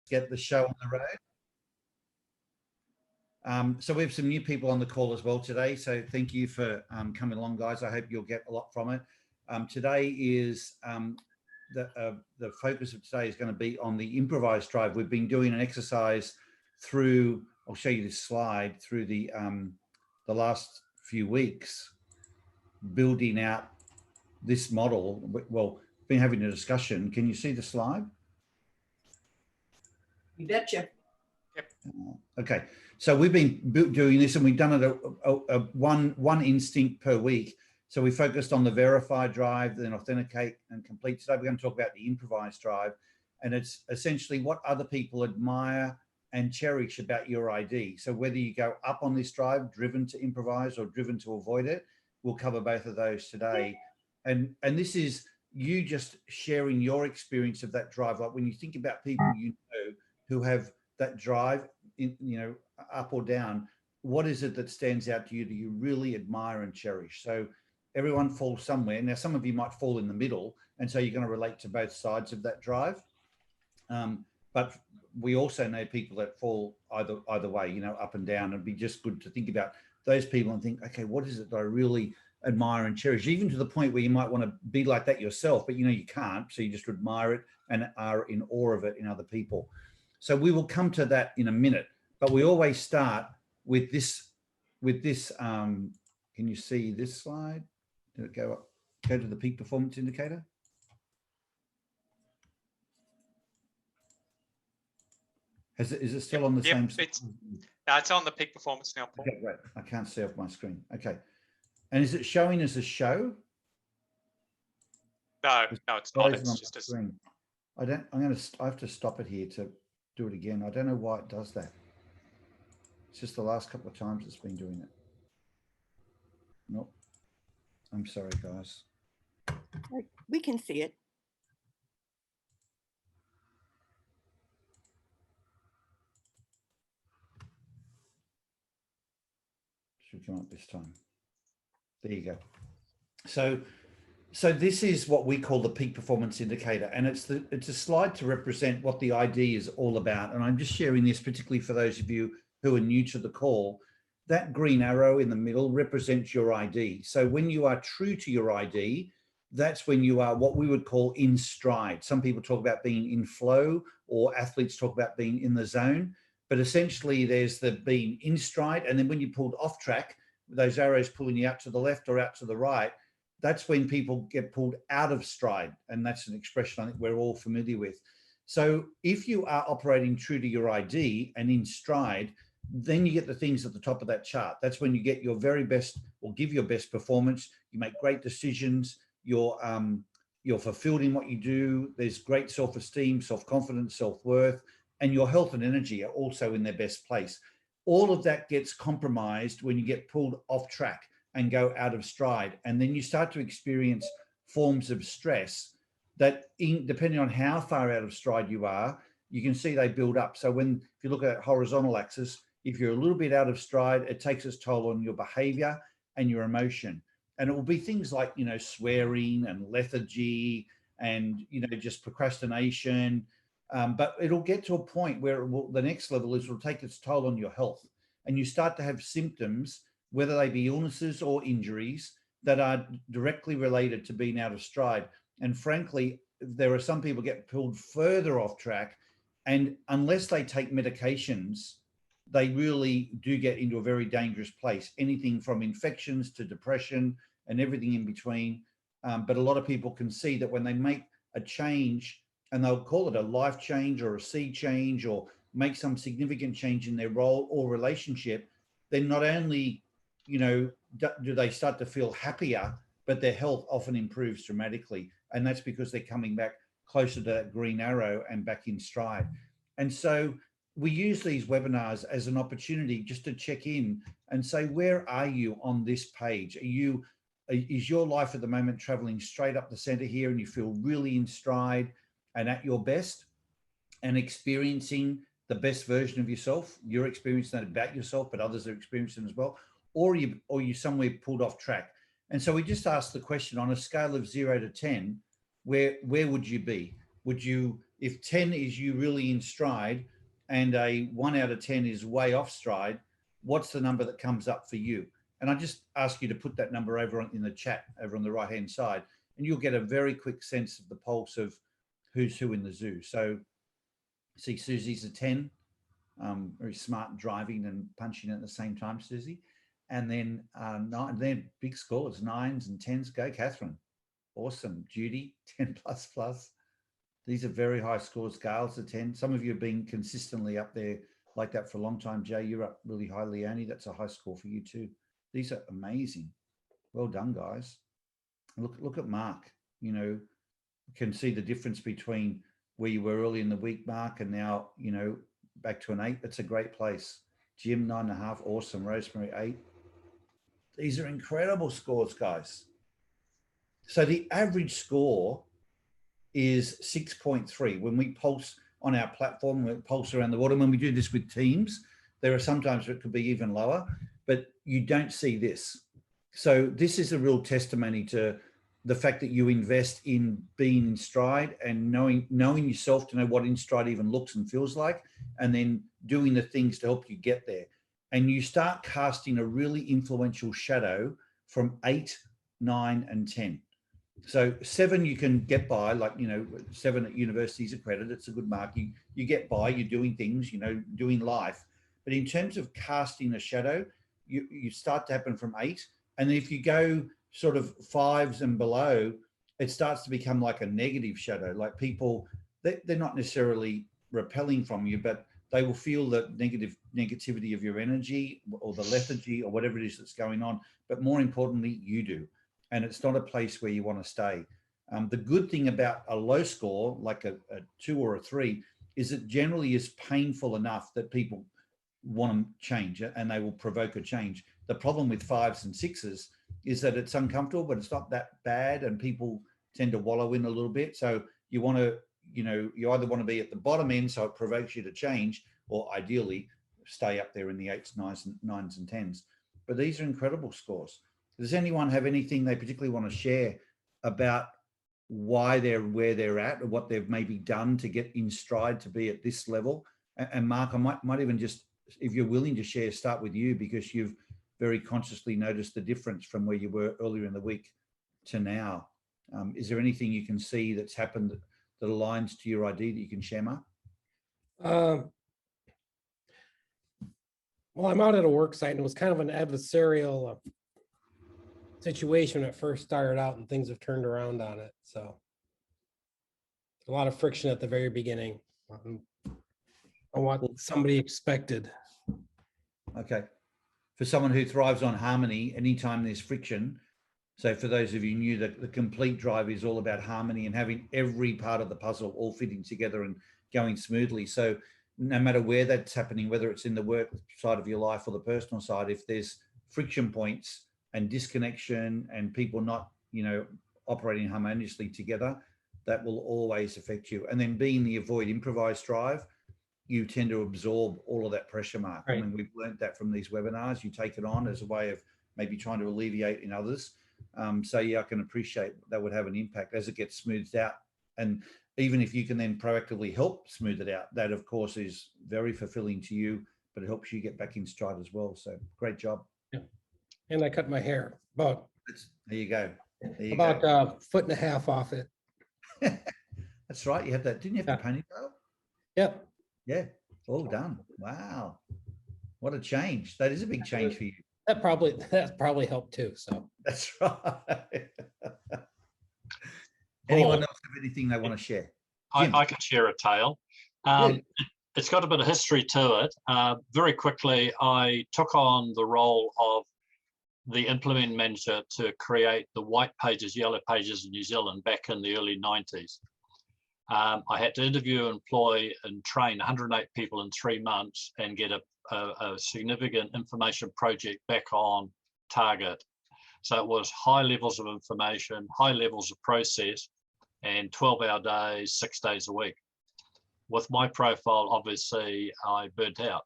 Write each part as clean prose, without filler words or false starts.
get the show on the road. So we have some new people on the call as well today. So thank you for coming along, guys. I hope you'll get a lot from it. Today is the focus of today is going to be on the Improvise drive. We've been doing an exercise through, I'll show you this slide, through the last few weeks, building out this model. Well, been having a discussion. Can you see the slide? You betcha. Yep. Okay, so we've been doing this, and we've done it one instinct per week. So we focused on the verify drive, then authenticate and complete. Today we're going to talk about the improvise drive, and it's essentially what other people admire and cherish about your ID. So whether you go up on this drive, driven to improvise or driven to avoid it, we'll cover both of those today. And this is you just sharing your experience of that drive. Like when you think about people you know who have that drive, up or down, what is it that stands out to you that you really admire and cherish? So everyone falls somewhere. Now, some of you might fall in the middle, and so you're going to relate to both sides of that drive. But we also know people that fall either way, up and down. It'd be just good to think about those people and think, okay, what is it that I really admire and cherish, even to the point where you might want to be like that yourself, but you can't, so you just admire it and are in awe of it in other people. So we will come to that in a minute, but we always start with this. Can you see this slide? Did it go up? Go to the peak performance indicator. Is it still on the same? No, it's on the peak performance now, Paul. Okay, great. I can't see off my screen. Okay. And is it showing as a show? No, it's not. It's just a screen. I have to stop it here to do it again. I don't know why it does that. It's just the last couple of times it's been doing it. Nope. I'm sorry, guys. We can see it. Should come up this time. There you go. So this is what we call the peak performance indicator, and it's a slide to represent what the ID is all about. And I'm just sharing this particularly for those of you who are new to the call. That green arrow in the middle represents your ID. So when you are true to your ID, that's when you are what we would call in stride. Some people talk about being in flow, or athletes talk about being in the zone. But essentially there's the being in stride, and then when you pulled off track, those arrows pulling you out to the left or out to the right, that's when people get pulled out of stride. And that's an expression I think we're all familiar with. So if you are operating true to your ID and in stride, then you get the things at the top of that chart. That's when you get your very best, or give your best performance. You make great decisions. You're fulfilled in what you do. There's great self-esteem, self-confidence, self-worth, and your health and energy are also in their best place. All of that gets compromised when you get pulled off track and go out of stride. And then you start to experience forms of stress that, depending on how far out of stride you are, you can see they build up. So if you look at horizontal axis, if you're a little bit out of stride, it takes its toll on your behavior and your emotion. And it will be things like, swearing and lethargy and, just procrastination. But it'll get to a point where the next level is it'll take its toll on your health. And you start to have symptoms, whether they be illnesses or injuries, that are directly related to being out of stride. And frankly, there are some people get pulled further off track, and unless they take medications, they really do get into a very dangerous place, anything from infections to depression and everything in between. But a lot of people can see that when they make a change, and they'll call it a life change or a sea change, or make some significant change in their role or relationship, then not only, do they start to feel happier, but their health often improves dramatically. And that's because they're coming back closer to that green arrow and back in stride. And so we use these webinars as an opportunity just to check in and say, where are you on this page? Is your life at the moment traveling straight up the center here, and you feel really in stride and at your best and experiencing the best version of yourself? You're experiencing that about yourself, but others are experiencing as well. Or you somewhere pulled off track. And so we just asked the question, on a scale of 0 to 10, where would you be? Would you if 10 is you really in stride and a 1 out of 10 is way off stride, what's the number that comes up for you? And I just ask you to put that number over in the chat over on the right hand side, and you'll get a very quick sense of the pulse of who's who in the zoo. So see, Susie's a 10, very smart driving and punching at the same time, Susie. And then then big scores, 9s and 10s. Go, Catherine. Awesome. Judy, 10 plus plus. These are very high scores. Gail's a 10. Some of you have been consistently up there like that for a long time. Jay, you're up really high. Leonie, that's a high score for you too. These are amazing. Well done, guys. Look at Mark. You know, you can see the difference between where you were early in the week, Mark, and now, you know, back to an 8. That's a great place. Jim, 9.5. Awesome. Rosemary, 8. These are incredible scores, guys. So the average score is 6.3. When we pulse on our platform, we pulse around the water. When we do this with teams, there are sometimes it could be even lower, but you don't see this. So this is a real testimony to the fact that you invest in being in stride and knowing yourself to know what in stride even looks and feels like, and then doing the things to help you get there. And you start casting a really influential shadow from 8, 9, and 10. So 7 you can get by, like, you know, 7 at university is accredited. It's a good mark. You get by, you're doing things, you know, doing life. But in terms of casting a shadow, you start to happen from 8. And if you go sort of 5s and below, it starts to become like a negative shadow. Like people, they're not necessarily repelling from you, but they will feel the negativity of your energy or the lethargy or whatever it is that's going on. But more importantly, you do. And it's not a place where you want to stay. The good thing about a low score, like a 2 or a 3, is it generally is painful enough that people want to change it and they will provoke a change. The problem with 5s and 6s is that it's uncomfortable, but it's not that bad, and people tend to wallow in a little bit. So you want to, you know, you either want to be at the bottom end so it provokes you to change, or ideally stay up there in the 8s, 9s and 10s. But these are incredible scores. Does anyone have anything they particularly want to share about why they're where they're at, or what they've maybe done to get in stride to be at this level? And Mark, I might even just, if you're willing to share, start with you, because you've very consciously noticed the difference from where you were earlier in the week to now. Is there anything you can see that's happened that aligns to your ID that you can share, Mark? Well, I'm out at a work site, and it was kind of an adversarial situation when it first started out, and things have turned around on it. So a lot of friction at the very beginning. I want somebody expected. Okay. For someone who thrives on harmony, anytime there's friction. So for those of you new, that the complete drive is all about harmony and having every part of the puzzle all fitting together and going smoothly. So no matter where that's happening, whether it's in the work side of your life or the personal side, if there's friction points and disconnection and people not, you know, operating harmoniously together, that will always affect you. And then being the avoid improvise drive, you tend to absorb all of that pressure, Mark. Right. I mean, we've learned that from these webinars. You take it on as a way of maybe trying to alleviate in others. So yeah, I can appreciate that would have an impact as it gets smoothed out. And even if you can then proactively help smooth it out, that of course is very fulfilling to you, but it helps you get back in stride as well. So great job. Yeah. And I cut my hair there you go. There you about go. a foot and a half off it. That's right. You have that. Didn't you have the ponytail? Yep. Yeah. All done. Wow. What a change. That is a big change for you. That probably helped too. So that's right. Anyone else have anything they want to share? I can share a tale. It's got a bit of history to it. Very quickly, I took on the role of the implement manager to create the white pages, yellow pages in New Zealand back in the early 90s. I had to interview, employ, and train 108 people in 3 months and get a significant information project back on target. So it was high levels of information, high levels of process, and 12-hour days, 6 days a week. With my profile, obviously, I burnt out.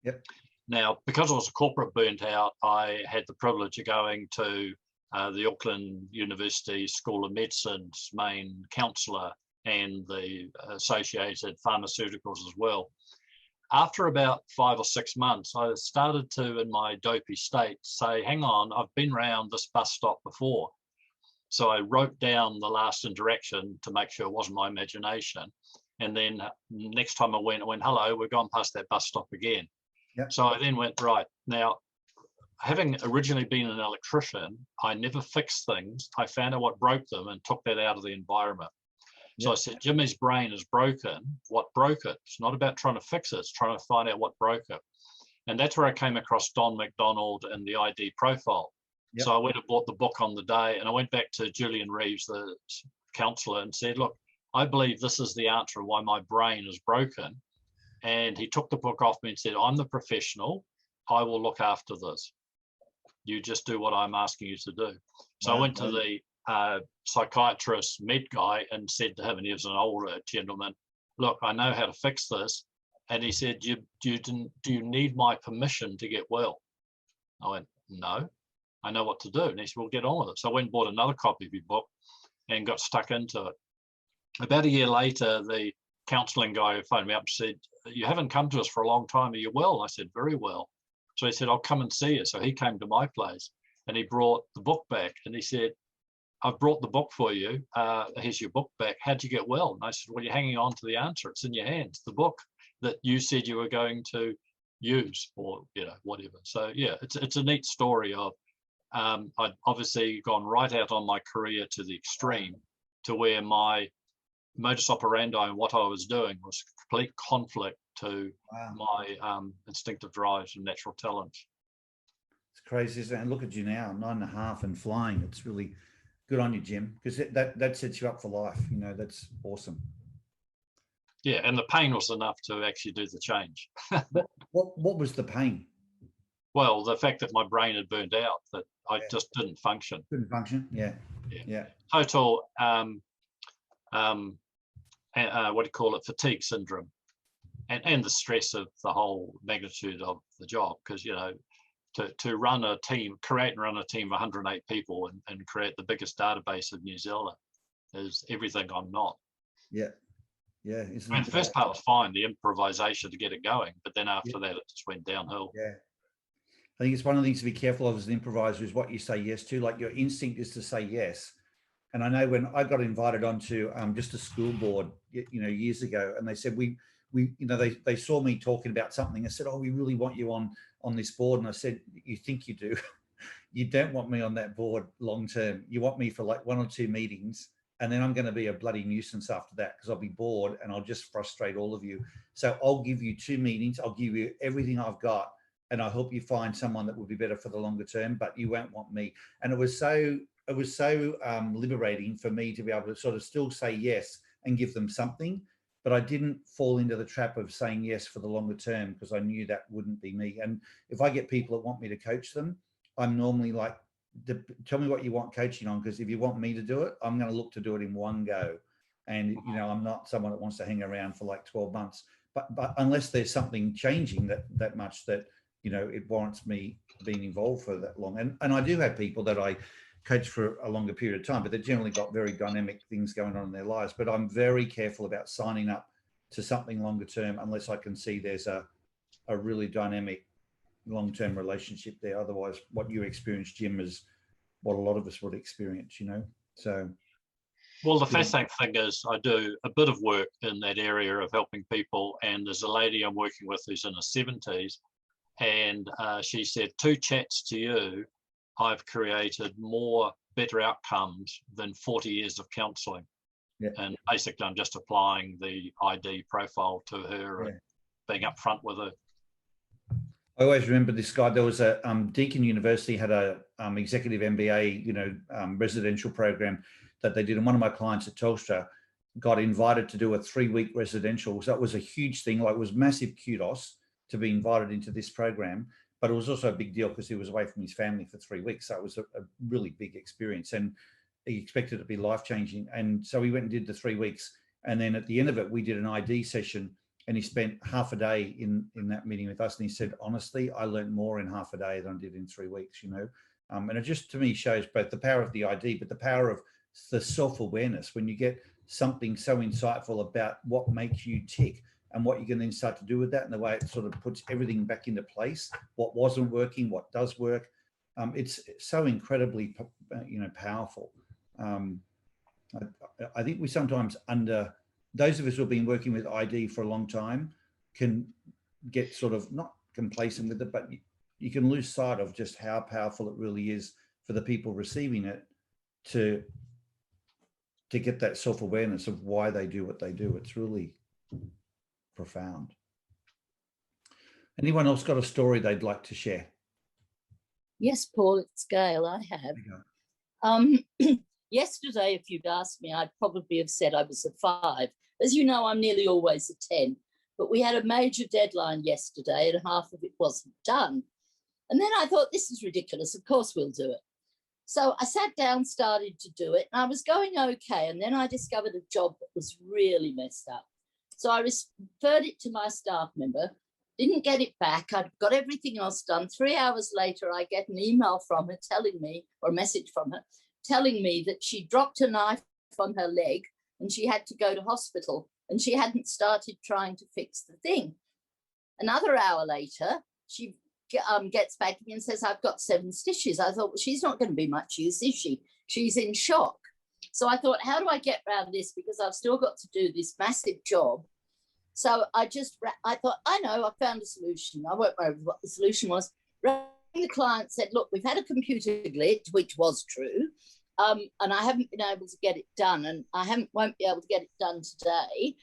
Yep. Now, because I was a corporate burnt out, I had the privilege of going to the Auckland University School of Medicine's main counsellor and the associated pharmaceuticals as well. After about 5 or 6 months, I started to, in my dopey state, say, hang on, I've been round this bus stop before. So I wrote down the last interaction to make sure it wasn't my imagination. And then next time I went, hello, we're going past that bus stop again. Yep. So I then went, right, now, having originally been an electrician, I never fixed things. I found out what broke them and took that out of the environment. So I said, Jimmy's brain is broken. What broke it? It's not about trying to fix it. It's trying to find out what broke it. And that's where I came across Don McDonald and the ID profile. Yep. So I went and bought the book on the day, and I went back to Julian Reeves, the counsellor, and said, look, I believe this is the answer of why my brain is broken. And he took the book off me and said, I'm the professional. I will look after this. You just do what I'm asking you to do. So I went to the psychiatrist med guy and said to him, and he was an older gentleman, look, I know how to fix this. And he said, do you need my permission to get well? I went, no, I know what to do. And he said, well, get on with it. So I went and bought another copy of your book and got stuck into it. About a year later, the counselling guy phoned me up and said, you haven't come to us for a long time. Are you well? I said, very well. So he said, I'll come and see you. So he came to my place and he brought the book back and he said, I've brought the book for you. Here's your book back. How'd you get well? And I said, well, you're hanging on to the answer. It's in your hands, the book that you said you were going to use, or, you know, whatever. So yeah, it's a neat story of, I'd obviously gone right out on my career to the extreme, to where my modus operandi and what I was doing was complete conflict to my instinctive drives and natural talents. It's crazy, isn't it? And look at you now, 9.5 and flying. It's really good on you, Jim, because that sets you up for life. You know, that's awesome. Yeah, and the pain was enough to actually do the change. What was the pain? Well, the fact that my brain had burned out, that I just didn't function. Couldn't function. Yeah. Total, what do you call it? Fatigue syndrome, and the stress of the whole magnitude of the job, because, you know, to run a team, create and run a team of 108 people and create the biggest database of New Zealand is everything I'm not. Yeah. I mean, the first part was fine, the improvisation to get it going, but then after that, it just went downhill. Yeah. I think it's one of the things to be careful of as an improviser is what you say yes to. Like, your instinct is to say yes. And I know when I got invited onto just a school board, you know, years ago, and they said, we, you know, they saw me talking about something. I said, oh, we really want you on this board. And I said, you think you do? You don't want me on that board long term. You want me for like 1 or 2 meetings, and then I'm going to be a bloody nuisance after that, because I'll be bored and I'll just frustrate all of you. So I'll give you 2 meetings. I'll give you everything I've got, and I'll help you find someone that would be better for the longer term, but you won't want me. And it was so liberating for me to be able to sort of still say yes and give them something, but I didn't fall into the trap of saying yes for the longer term, because I knew that wouldn't be me. And if I get people that want me to coach them, I'm normally like, tell me what you want coaching on, because if you want me to do it, I'm going to look to do it in one go. And, you know, I'm not someone that wants to hang around for like 12 months, but unless there's something changing that much that, you know, it warrants me being involved for that long. And I do have people that I coach for a longer period of time, but they've generally got very dynamic things going on in their lives. But I'm very careful about signing up to something longer term unless I can see there's a really dynamic long-term relationship there. Otherwise, what you experienced, Jim, is what a lot of us would experience, you know. So, well, the fascinating thing is I do a bit of work in that area of helping people, and there's a lady I'm working with who's in her 70s, and she said, 2 chats to you, I've created more better outcomes than 40 years of counselling. Yeah. And basically, I'm just applying the ID profile to her and being upfront with her. I always remember this guy. There was a Deakin University had a executive MBA, you know, residential program that they did, and one of my clients at Telstra got invited to do a 3-week residential. So that was a huge thing. Like, it was massive kudos to be invited into this program, but it was also a big deal because he was away from his family for 3 weeks. So it was a really big experience, and he expected it to be life-changing. And so he went and did the 3 weeks, and then at the end of it, we did an ID session. And he spent half a day in that meeting with us. And he said, honestly, I learned more in half a day than I did in 3 weeks, you know. And it just, to me, shows both the power of the ID, but the power of the self-awareness. When you get something so insightful about what makes you tick and what you can then start to do with that, and the way it sort of puts everything back into place, what wasn't working, what does work. It's so incredibly, powerful. I think we sometimes those of us who have been working with ID for a long time can get sort of not complacent with it, but you can lose sight of just how powerful it really is for the people receiving it to get that self-awareness of why they do what they do. It's really profound. Anyone else got a story they'd like to share? Yes, Paul, it's Gail. I have. Yesterday, if you'd asked me, I'd probably have said I was a 5. As you know, I'm nearly always a 10. But we had a major deadline yesterday and half of it wasn't done. And then I thought, this is ridiculous. Of course we'll do it. So I sat down, started to do it, and I was going okay. And then I discovered a job that was really messed up. So I referred it to my staff member, didn't get it back. I'd got everything else done. 3 hours later, I get an email from her telling me, or a message from her, telling me that she dropped a knife on her leg and she had to go to hospital and she hadn't started trying to fix the thing. Another hour later, she gets back to me and says, I've got 7 stitches. I thought, well, she's not going to be much use, is she? She's in shock. So I thought, how do I get around this? Because I've still got to do this massive job. So I thought, I know, I found a solution. I won't worry what the solution was. The client said, look, we've had a computer glitch, which was true, and I haven't been able to get it done, and I won't be able to get it done today.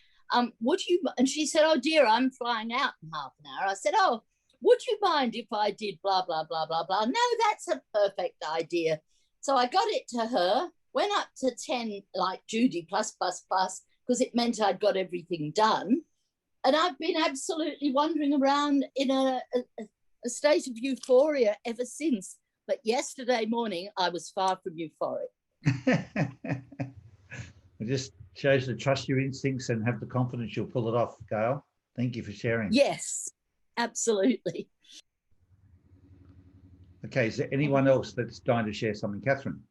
Would you? And she said, oh dear, I'm flying out in half an hour. I said, oh, would you mind if I did blah, blah, blah, blah, blah? No, that's a perfect idea. So I got it to her, went up to 10, like Judy, plus, because it meant I'd got everything done. And I've been absolutely wandering around in a state of euphoria ever since. But yesterday morning, I was far from euphoric. It just shows to trust your instincts and have the confidence you'll pull it off, Gail. Thank you for sharing. Yes, absolutely. Okay, is there anyone else that's dying to share something? Catherine?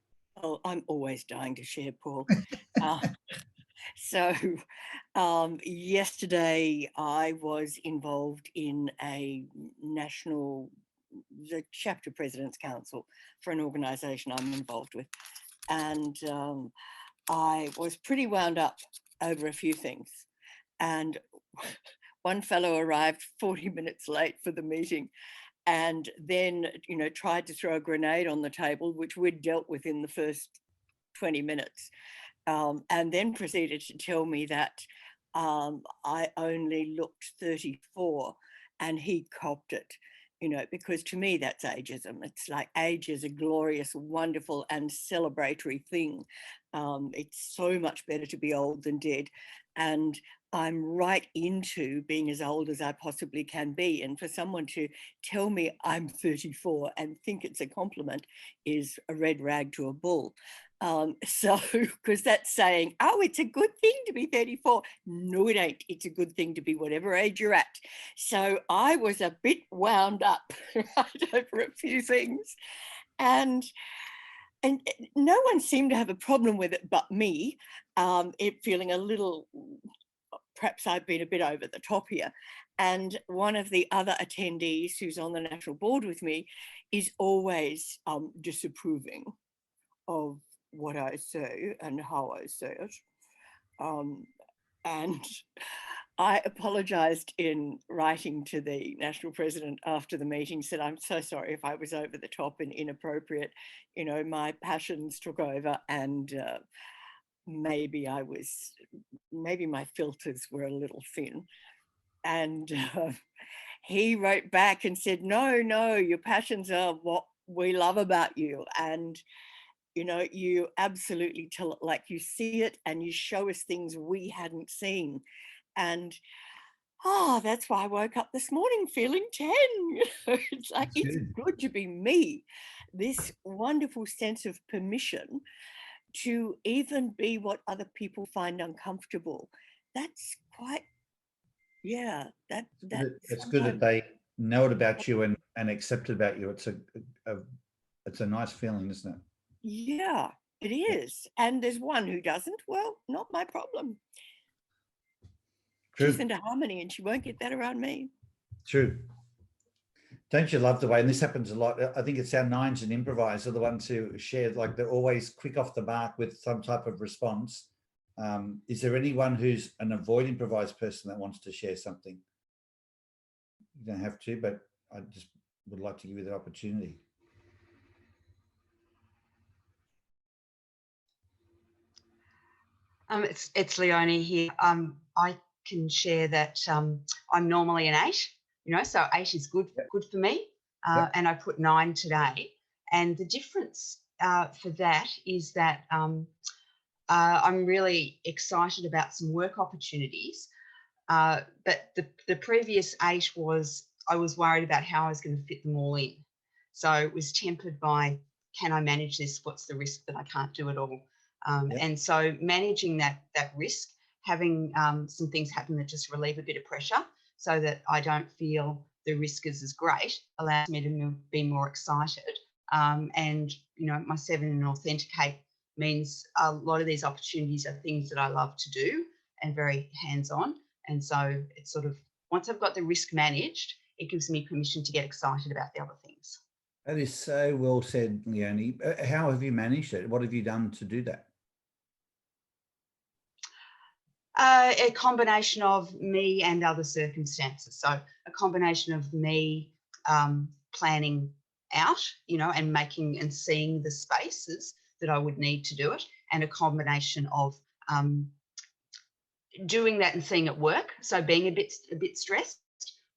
Oh, I'm always dying to share, Paul. So yesterday I was involved in the chapter president's council for an organisation I'm involved with. And I was pretty wound up over a few things. And one fellow arrived 40 minutes late for the meeting and then, tried to throw a grenade on the table, which we'd dealt with in the first 20 minutes. And then proceeded to tell me that I only looked 34 and he copped it, because to me that's ageism. It's like age is a glorious, wonderful and celebratory thing. It's so much better to be old than dead. And I'm right into being as old as I possibly can be. And for someone to tell me I'm 34 and think it's a compliment is a red rag to a bull. So, because that's saying, oh, it's a good thing to be 34. No, it ain't. It's a good thing to be whatever age you're at. So I was a bit wound up right over a few things. And no one seemed to have a problem with it but me, it feeling a little, perhaps I've been a bit over the top here. And one of the other attendees who's on the national board with me is always disapproving of what I say and how I say it. And I apologized in writing to the national president after the meeting, said, I'm so sorry if I was over the top and inappropriate. My passions took over and maybe my filters were a little thin. And he wrote back and said, no, your passions are what we love about you. And you absolutely tell it like you see it and you show us things we hadn't seen. And that's why I woke up this morning feeling 10. It's like, it's good to be me. This wonderful sense of permission to even be what other people find uncomfortable. That's quite, that's good that they know it about you and accept it about you. It's a nice feeling, isn't it? Yeah, It is. And there's one who doesn't. Well, not my problem. True. She's into harmony and she won't get that around me. True. Don't you love the way, and this happens a lot, I think it's our nines and Improvise are the ones who share, like they're always quick off the mark with some type of response. Is there anyone who's an avoid Improvise person that wants to share something? You don't have to, but I just would like to give you the opportunity. It's Leonie here. I can share that I'm normally an 8, so 8 is good for me. And I put 9 today. And the difference for that is that I'm really excited about some work opportunities. But the previous 8 I was worried about how I was going to fit them all in. So it was tempered by, can I manage this? What's the risk that I can't do it all? And so managing that risk, having some things happen that just relieve a bit of pressure so that I don't feel the risk is as great, allows me to be more excited. And, my 7 in Authenticate means a lot of these opportunities are things that I love to do and very hands-on. And so it's sort of, once I've got the risk managed, it gives me permission to get excited about the other things. That is so well said, Leonie. How have you managed it? What have you done to do that? A combination of me and other circumstances. So a combination of me planning out, and making and seeing the spaces that I would need to do it, and a combination of doing that and seeing it work. So being a bit stressed,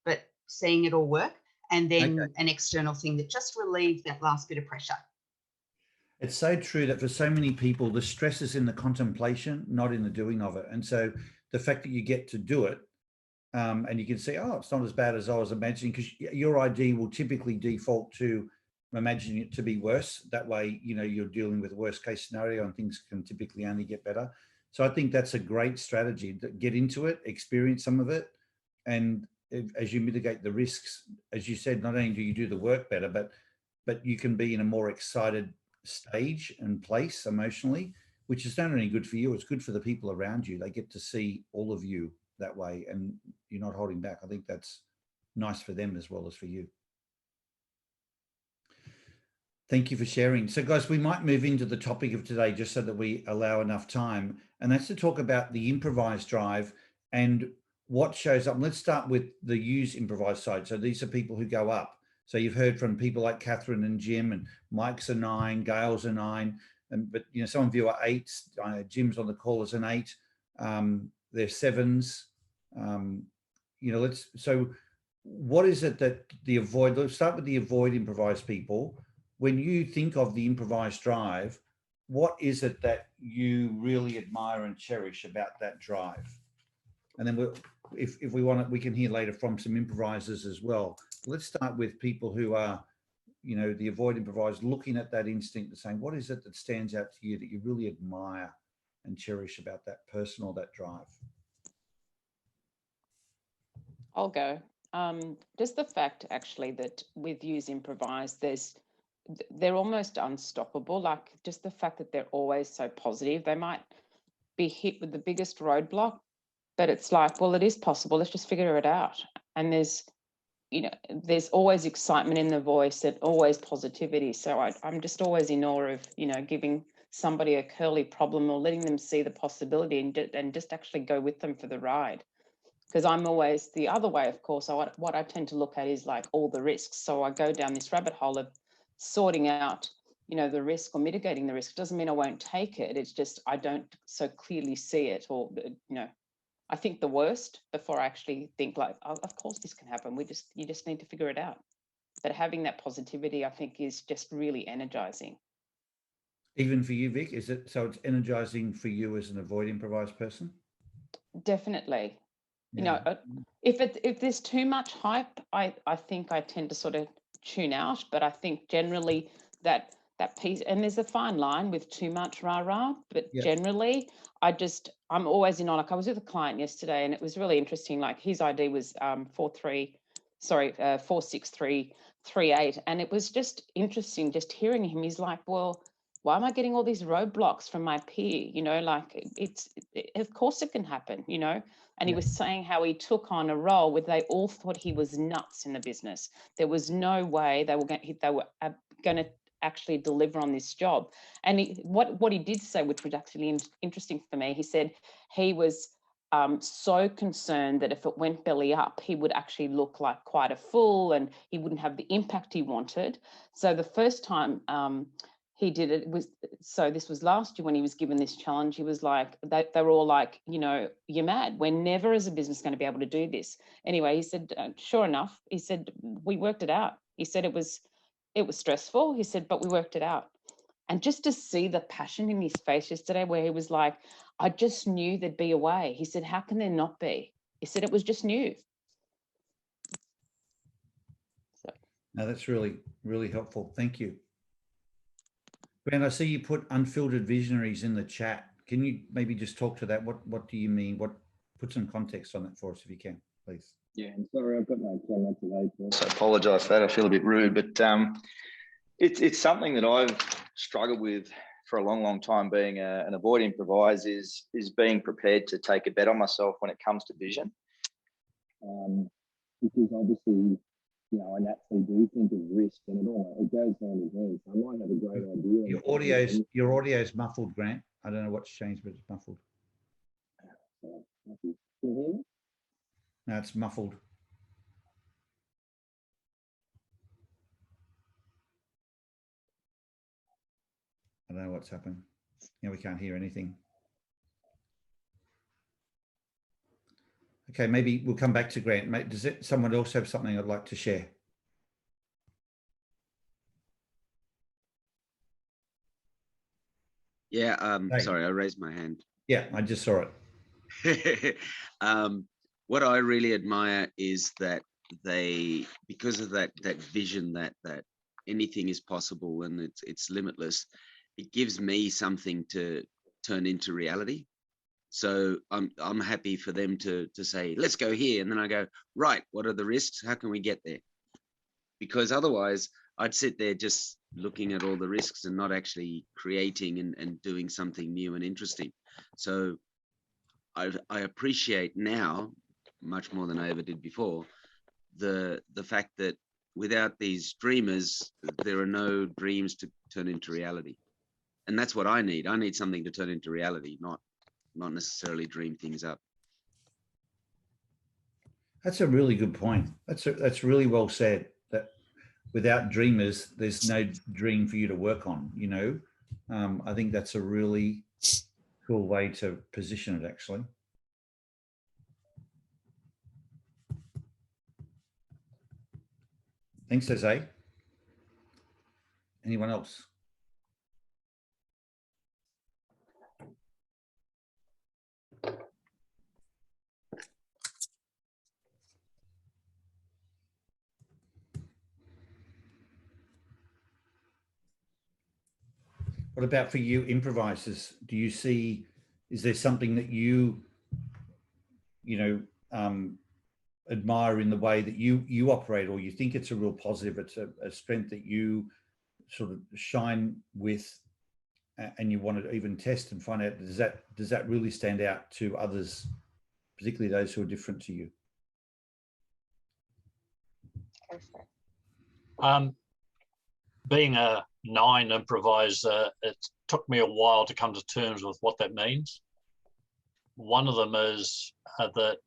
but seeing it all work, and then an external thing that just relieves that last bit of pressure. It's so true that for so many people, the stress is in the contemplation, not in the doing of it. And so the fact that you get to do it, and you can see, oh, it's not as bad as I was imagining, because your ID will typically default to imagining it to be worse. That way, you're dealing with a worst case scenario and things can typically only get better. So I think that's a great strategy. Get into it, experience some of it. And as you mitigate the risks, as you said, not only do you do the work better, but you can be in a more excited stage and place emotionally, which is not only good for you, it's good for the people around you. They get to see all of you that way and you're not holding back. I think that's nice for them as well as for you. Thank you for sharing. So guys, we might move into the topic of today just so that we allow enough time, and that's to talk about the Improvise drive and what shows up. Let's start with the use Improvise side. So these are people who go up. So you've heard from people like Catherine and Jim, and Mike's a 9, Gail's a 9, but some of you are 8s. Jim's on the call as an 8. They're 7s. So what is it that the avoid? Let's start with the avoid Improvise people. When you think of the Improvise drive, what is it that you really admire and cherish about that drive? And then if we want it, we can hear later from some improvisers as well. Let's start with people who are, the avoid Improvise, looking at that instinct and saying, what is it that stands out to you that you really admire and cherish about that person or that drive? I'll go. Just the fact actually that with Use Improvise, they're almost unstoppable. Like just the fact that they're always so positive. They might be hit with the biggest roadblock, but it's like, well, it is possible. Let's just figure it out. And there's always excitement in the voice and always positivity. So I'm just always in awe of, giving somebody a curly problem or letting them see the possibility and just actually go with them for the ride. Because I'm always the other way, of course. What I tend to look at is like all the risks. So I go down this rabbit hole of sorting out, the risk or mitigating the risk. It doesn't mean I won't take it. It's just I don't so clearly see it, or I think the worst before I actually think like, oh, of course this can happen. You just need to figure it out. But having that positivity, I think, is just really energizing. Even for you, Vic, is it? So it's energizing for you as an avoid Improvise person? Definitely. Yeah. If there's too much hype, I think I tend to sort of tune out. But I think generally that piece, and there's a fine line with too much rah-rah, but generally I'm always in on. Like I was with a client yesterday and it was really interesting. Like his ID was 46338. And it was just interesting just hearing him. He's like, well, why am I getting all these roadblocks from my peer? You know, like of course it can happen, you know. And he was saying how he took on a role where they all thought he was nuts in the business. There was no way they were going to actually deliver on this job. And what he did say, which was actually interesting for me, he said he was so concerned that if it went belly up, he would actually look like quite a fool and he wouldn't have the impact he wanted. So the first time he did it was, so this was last year when he was given this challenge, he was like, they were all like, you know, you're mad. We're never as a business going to be able to do this. Anyway, he said, sure enough, he said, we worked it out. He said it was stressful. He said, but we worked it out. And just to see the passion in his face yesterday, where he was like, I just knew there'd be a way. He said, how can there not be? He said, it was just new. So. No, that's really, really helpful. Thank you. Grant, I see you put unfiltered visionaries in the chat. Can you maybe just talk to that? What do you mean? Put some context on that for us if you can, please. Yeah, I'm sorry, I've got no camera today, so I apologise for that. I feel a bit rude, but it's something that I've struggled with for a long time. Being an avoid improvise is being prepared to take a bet on myself when it comes to vision, because obviously, you know, I naturally do think of risk, and it goes hand in hand. So I might have a great idea. Your audio's muffled, Grant. I don't know what's changed, but it's muffled. Can you hear me? No, it's muffled. I don't know what's happened. Yeah, we can't hear anything. Okay, maybe we'll come back to Grant. Does someone else have something I'd like to share? Yeah, sorry, I raised my hand. Yeah, I just saw it. What I really admire is that because of that vision that anything is possible and it's limitless, it gives me something to turn into reality. So I'm happy for them to say, let's go here. And then I go, right, what are the risks? How can we get there? Because otherwise I'd sit there just looking at all the risks and not actually creating and doing something new and interesting. So I appreciate now, much more than I ever did before, the fact that without these dreamers, there are no dreams to turn into reality. And that's what I need. I need something to turn into reality, not necessarily dream things up. That's a really good point. That's really well said, that without dreamers, there's no dream for you to work on, you know. I think that's a really cool way to position it, actually. Thanks, Jose. Anyone else? What about for you improvisers? Do you see, is there something that you admire in the way that you operate, or you think it's a real positive, it's a strength that you sort of shine with, and you want to even test and find out, does that really stand out to others, particularly those who are different to you? Being a 9 improviser, it took me a while to come to terms with what that means. One of them is that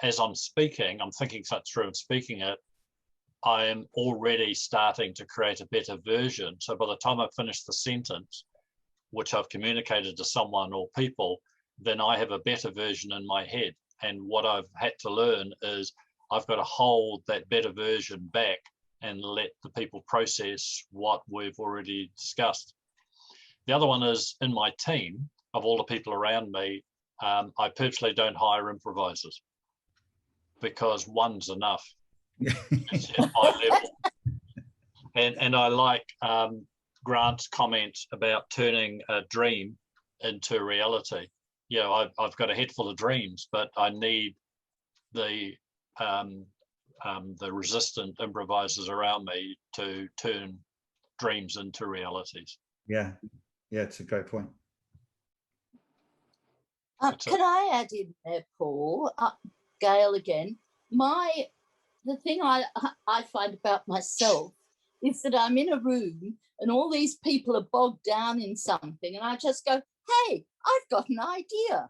as I'm speaking, I'm thinking such through and speaking it, I am already starting to create a better version. So by the time I've finished the sentence, which I've communicated to someone or people, then I have a better version in my head. And what I've had to learn is I've got to hold that better version back and let the people process what we've already discussed. The other one is in my team, of all the people around me, I purposely don't hire improvisers because one's enough. It's at my level. And I like Grant's comment about turning a dream into reality. You know, I've got a head full of dreams, but I need the resistant improvisers around me to turn dreams into realities. Yeah, yeah, it's a great point. Can I add in there, Paul? Gail again. The thing I find about myself is that I'm in a room and all these people are bogged down in something, and I just go, "Hey, I've got an idea,"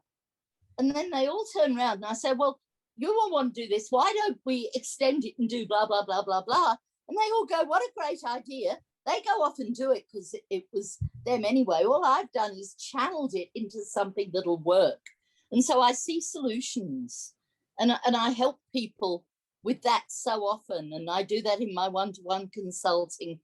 and then they all turn around and I say, "Well, you all want to do this. Why don't we extend it and do blah blah blah blah blah?" And they all go, "What a great idea!" They go off and do it because it was them anyway. All I've done is channeled it into something that'll work. And so I see solutions, and I help people with that so often. And I do that in my one-to-one consulting.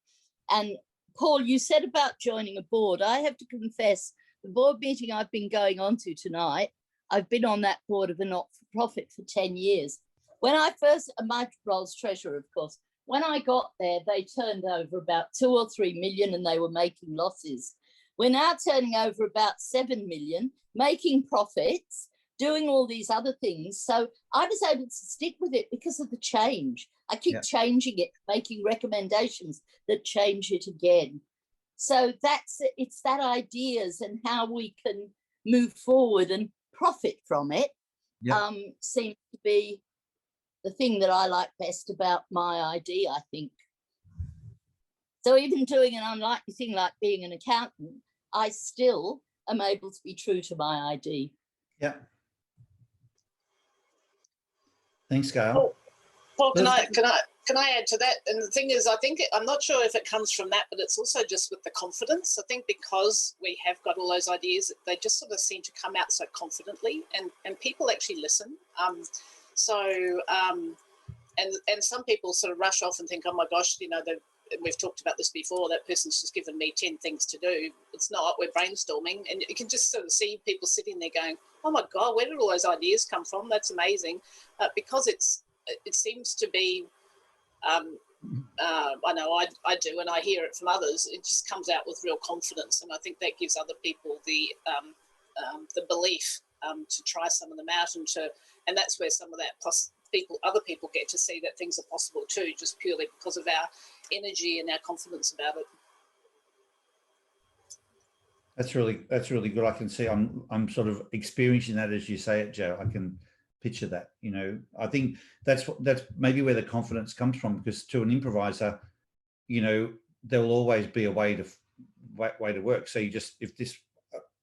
And Paul, you said about joining a board. I have to confess, the board meeting I've been going on to tonight, I've been on that board of a not-for-profit for 10 years. When I first, my role's treasurer, of course, when I got there, they turned over about 2 or 3 million and they were making losses. We're now turning over about 7 million, making profits, doing all these other things. So I was able to stick with it because of the change. I keep changing it, making recommendations that change it again. So it's that ideas and how we can move forward and profit from it seems to be the thing that I like best about my ID, I think. So even doing an unlikely thing like being an accountant, I still am able to be true to my ID. Yeah. Thanks, Gail. Paul, can I add to that? And the thing is, I think I'm not sure if it comes from that, but it's also just with the confidence. I think because we have got all those ideas, they just sort of seem to come out so confidently, and people actually listen. And some people sort of rush off and think, oh my gosh, you know, we've talked about this before, that person's just given me 10 things to do. It's not, we're brainstorming, and you can just sort of see people sitting there going, oh my God, where did all those ideas come from? That's amazing. Because it seems to be, I know I do, and I hear it from others, it just comes out with real confidence. And I think that gives other people the belief to try some of them out, and that's where some of that, plus other people get to see that things are possible too, just purely because of our energy and our confidence about it. That's really good. I can see I'm sort of experiencing that as you say it, Joe. I can picture that. You know, I think that's maybe where the confidence comes from, because to an improviser, you know, there will always be a way to work. So you just, if this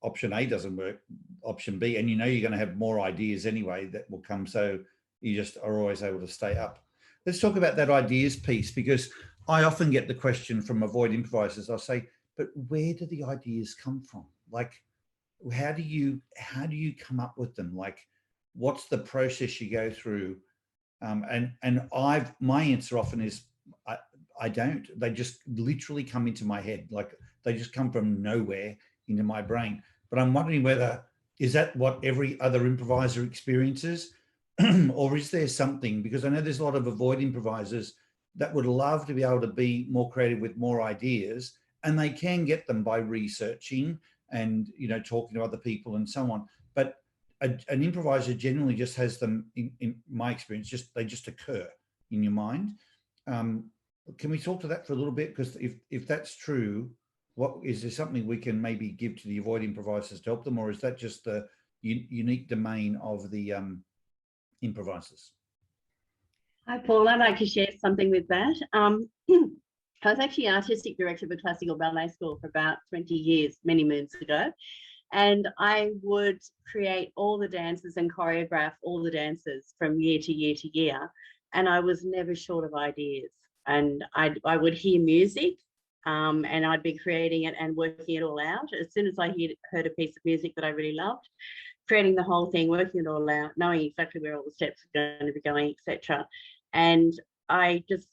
option A doesn't work, option B, and you know you're going to have more ideas anyway that will come. So you just are always able to stay up. Let's talk about that ideas piece, because I often get the question from avoid improvisers. I'll say, but where do the ideas come from? Like, how do you come up with them? Like, what's the process you go through? And my answer often is, I don't. They just literally come into my head. Like, they just come from nowhere into my brain. But I'm wondering whether, is that what every other improviser experiences? Or is there something, because I know there's a lot of avoid improvisers that would love to be able to be more creative with more ideas, and they can get them by researching and, you know, talking to other people and so on. But an improviser generally just has them, in my experience, they just occur in your mind. Can we talk to that for a little bit? Because if that's true, what is there something we can maybe give to the avoid improvisers to help them, or is that just the unique domain of the improvisers? Hi, Paul. I'd like to share something with that. I was actually artistic director of a classical ballet school for about 20 years, many moons ago. And I would create all the dances and choreograph all the dances from year to year to year. And I was never short of ideas. And I would hear music, and I'd be creating it and working it all out. As soon as I heard a piece of music that I really loved, creating the whole thing, working it all out, knowing exactly where all the steps are going to be going, etc. And I just,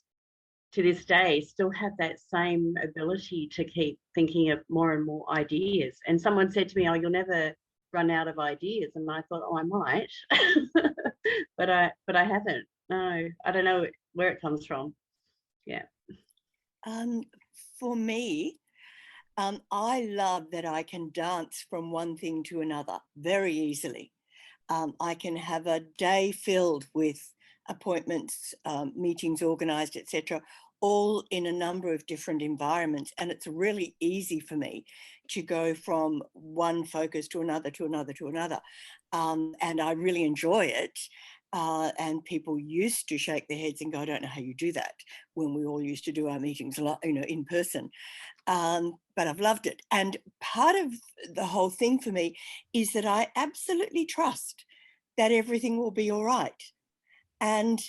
to this day, still have that same ability to keep thinking of more and more ideas. And someone said to me, oh, you'll never run out of ideas. And I thought, oh, I might, but I haven't. No, I don't know where it comes from. Yeah. For me, I love that I can dance from one thing to another very easily. I can have a day filled with appointments, meetings organized, etc., all in a number of different environments. And it's really easy for me to go from one focus to another, to another, to another. And I really enjoy it. And people used to shake their heads and go, I don't know how you do that, when we all used to do our meetings a lot, you know, in person. But I've loved it. And part of the whole thing for me is that I absolutely trust that everything will be all right. And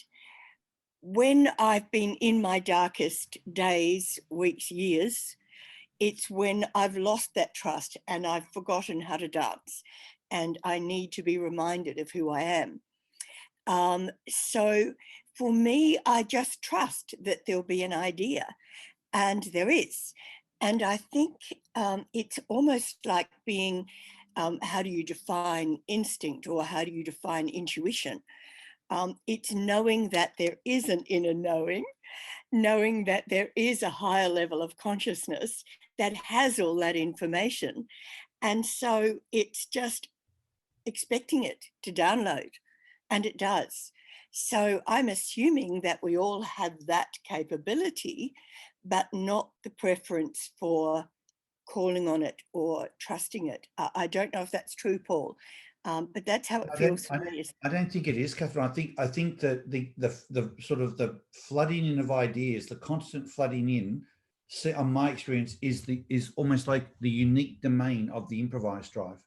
when I've been in my darkest days, weeks, years, it's when I've lost that trust and I've forgotten how to dance, and I need to be reminded of who I am. So for me, I just trust that there'll be an idea, and there is. And I think it's almost like being, how do you define instinct, or how do you define intuition? It's knowing that there is an inner knowing, knowing that there is a higher level of consciousness that has all that information. And so it's just expecting it to download, and it does. So I'm assuming that we all have that capability, but not the preference for calling on it or trusting it. I don't know if that's true, Paul, but that's how it feels for me. I don't think it is, Catherine. I think that the sort of the flooding in of ideas, the constant flooding in, on my experience, is almost like the unique domain of the improvised drive.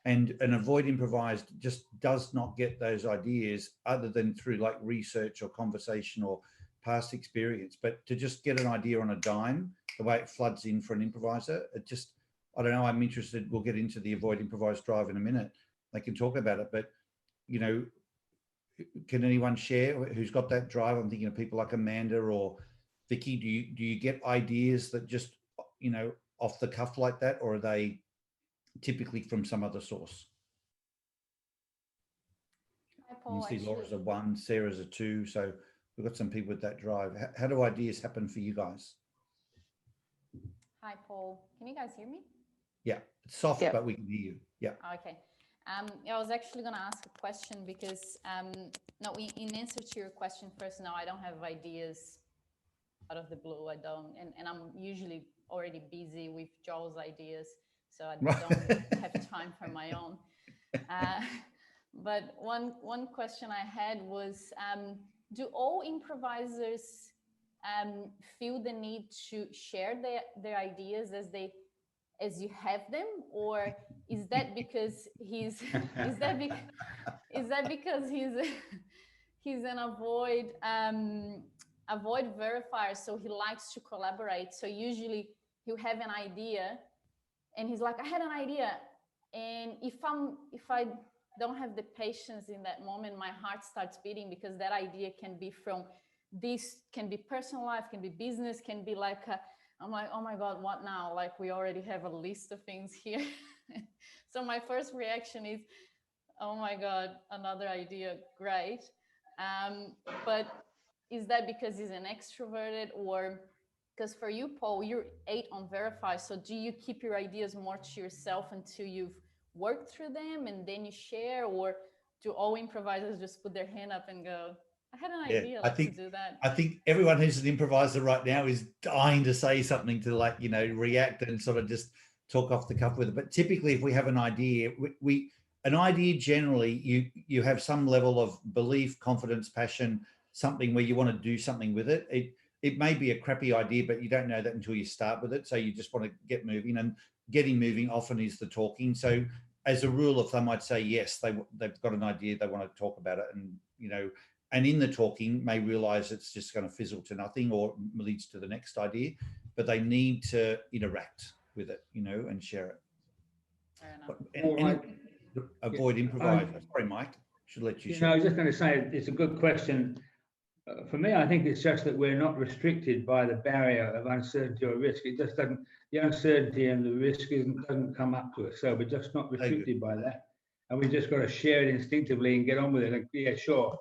And an avoid improvised just does not get those ideas other than through like research or conversation or past experience. But to just get an idea on a dime, the way it floods in for an improviser, it just, I don't know, I'm interested. We'll get into the avoid improvised drive in a minute. They can talk about it, but, you know, can anyone share who's got that drive? I'm thinking of people like Amanda or Vicky. Do you get ideas that just, you know, off the cuff like that, or are they typically from some other source? Hi, Paul. You see Laura's a 1, Sarah's a 2, so we've got some people with that drive. How do ideas happen for you guys? Hi, Paul. Can you guys hear me? Yeah, it's soft, Yeah. but we can hear you. Yeah. Okay. Yeah, I was actually going to ask a question because, no, in answer to your question first, no, I don't have ideas out of the blue. I don't. And I'm usually already busy with Joel's ideas, so I don't have time for my own. But one question I had was, do all improvisers feel the need to share their ideas as you have them, or is that because he's is that because he's an avoid verifier, so he likes to collaborate? So usually he'll have an idea and he's like, I had an idea, and if I don't have the patience in that moment, my heart starts beating, because that idea can be from this, can be personal life, can be business, can be like I'm like, oh my God, what now? Like, we already have a list of things here. So my first reaction is, oh my God, another idea, great. But is that because he's an extroverted, or because for you, Paul, you're 8 on Verify. So do you keep your ideas more to yourself until you've worked through them and then you share, or do all improvisers just put their hand up and go, I had an idea, let's do that? I think everyone who's an improviser right now is dying to say something, to, like, you know, react and sort of just talk off the cuff with it. But typically, if we have an idea, an idea generally, you have some level of belief, confidence, passion, something where you want to do something with it. It may be a crappy idea, but you don't know that until you start with it. So you just want to get moving, and getting moving often is the talking. So as a rule of thumb, I'd say yes, they've got an idea, they want to talk about it, and, you know, and in the talking may realize it's just going to fizzle to nothing or leads to the next idea, but they need to interact with it, you know, and share it. Fair enough. And avoid improvise. Sorry, Mike, should let you share. I was just going to say, it's a good question. For me, I think it's just that we're not restricted by the barrier of uncertainty or risk. It just doesn't, the uncertainty and the risk doesn't come up to us. So we're just not restricted by that. And we just got to share it instinctively and get on with it. Like, yeah, sure.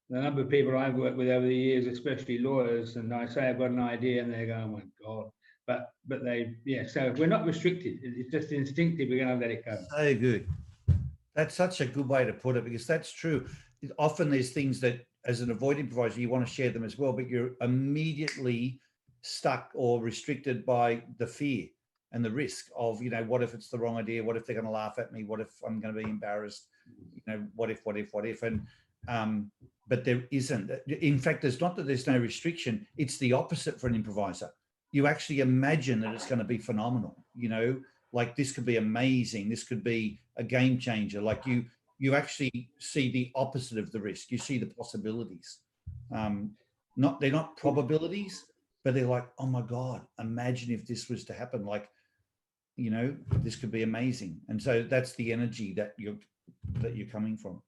The number of people I've worked with over the years, especially lawyers, and I say I've got an idea and they go, oh my God. But they, yeah, so we're not restricted. It's just instinctive. We're going to let it go. So good. That's such a good way to put it, because that's true. Often there's things that as an avoid improviser, you want to share them as well, but you're immediately stuck or restricted by the fear and the risk of, you know, what if it's the wrong idea? What if they're going to laugh at me? What if I'm going to be embarrassed? You know, what if? And but there isn't. In fact, there's not that there's no restriction. It's the opposite for an improviser. You actually imagine that it's going to be phenomenal. You know, like this could be amazing. This could be a game changer. Like you actually see the opposite of the risk. You see the possibilities. They're not probabilities, but they're like, oh my God, imagine if this was to happen. Like, you know, this could be amazing. And so that's the energy that you're coming from.